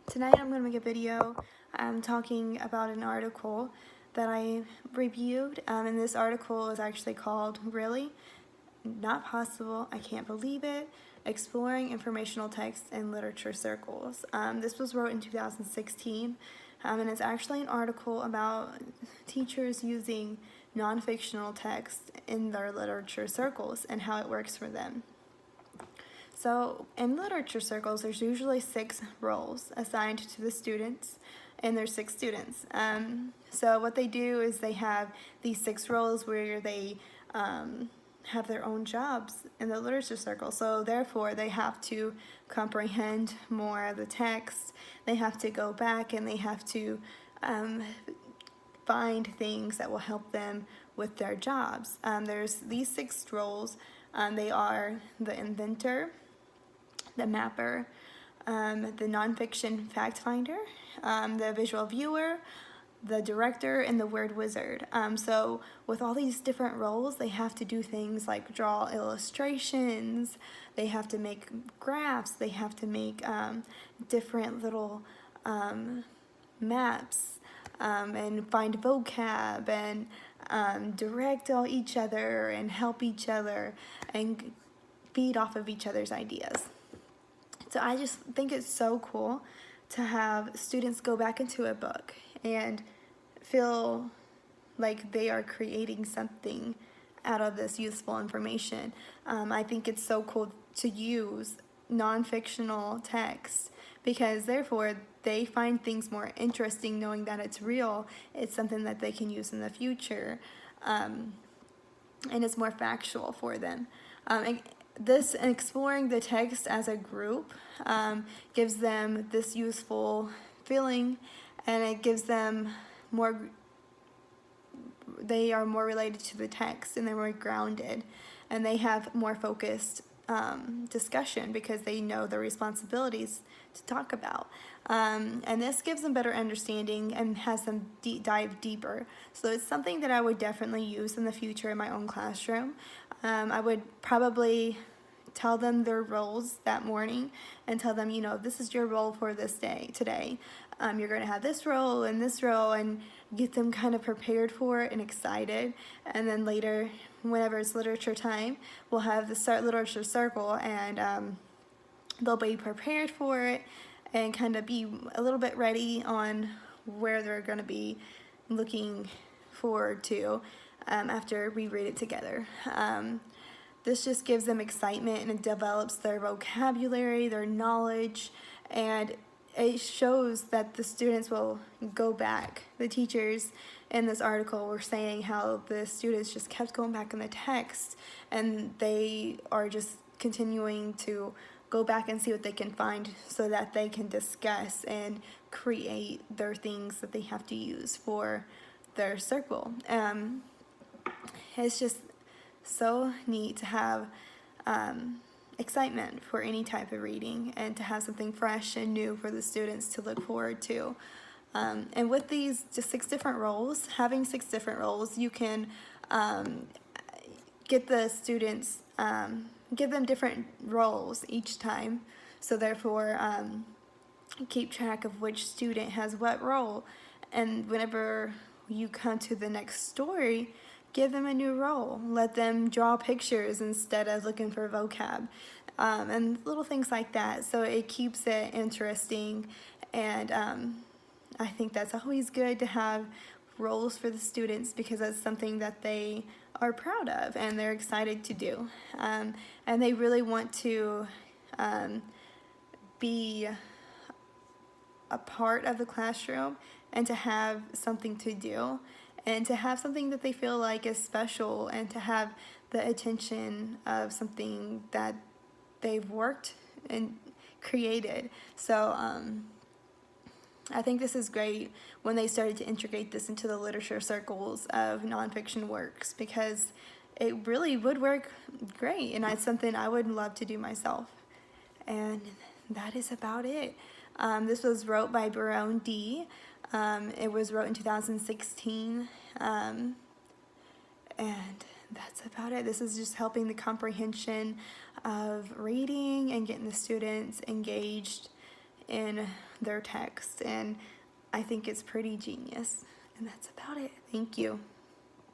Tonight I'm going to make a video talking about an article that I reviewed, and this article is actually called Really? Not Possible, I Can't Believe It, Exploring Informational Text in Literature Circles. This was wrote in 2016, and it's actually an article about teachers using non-fictional text in their literature circles and how it works for them. So in literature circles, there's usually 6 roles assigned to the students, and there's 6 students. So what they do is they have these 6 roles where they have their own jobs in the literature circle. So therefore, they have to comprehend more of the text. They have to go back and they have to find things that will help them with their jobs. There's these 6 roles. They are the inventor, the mapper, the nonfiction fact finder, the visual viewer, the director, and the word wizard. So with all these different roles, they have to do things like draw illustrations, they have to make graphs, they have to make different little maps, and find vocab, and direct all each other and help each other and feed off of each other's ideas. So I just think it's so cool to have students go back into a book and feel like they are creating something out of this useful information. I think it's so cool to use non-fictional text because therefore they find things more interesting knowing that it's real. It's something that they can use in the future, and it's more factual for them. This exploring the text as a group gives them this useful feeling, and it gives them more, they are more related to the text and they're more grounded, and they have more focused discussion because they know the responsibilities to talk about. And this gives them better understanding and has them dive deeper. So it's something that I would definitely use in the future in my own classroom. I would probably tell them their roles that morning and tell them, this is your role for this day today. You're going to have this role, and get them kind of prepared for it and excited. And then later, whenever it's literature time, we'll have the literature circle, and they'll be prepared for it and kind of be a little bit ready on where they're going to be looking forward to after we read it together. This just gives them excitement, and it develops their vocabulary, their knowledge, and it shows that the students will go back. The teachers in this article were saying how the students just kept going back in the text, and they are just continuing to go back and see what they can find so that they can discuss and create their things that they have to use for their circle. It's just so neat to have excitement for any type of reading and to have something fresh and new for the students to look forward to. And with these just 6 different roles, having 6 different roles, you can get the students, give them different roles each time. So therefore, keep track of which student has what role. And whenever you come to the next story, give them a new role. Let them draw pictures instead of looking for vocab, and little things like that. So it keeps it interesting, and I think that's always good to have roles for the students because that's something that they are proud of and they're excited to do, and they really want to be a part of the classroom and to have something to do and to have something that they feel like is special and to have the attention of something that they've worked and created. So I think this is great when they started to integrate this into the literature circles of nonfiction works because it really would work great, and it's something I would love to do myself. And that is about it. This was wrote by Barone D. It was wrote in 2016, and that's about it. This is just helping the comprehension of reading and getting the students engaged in their text. And I think it's pretty genius. And that's about it. Thank you.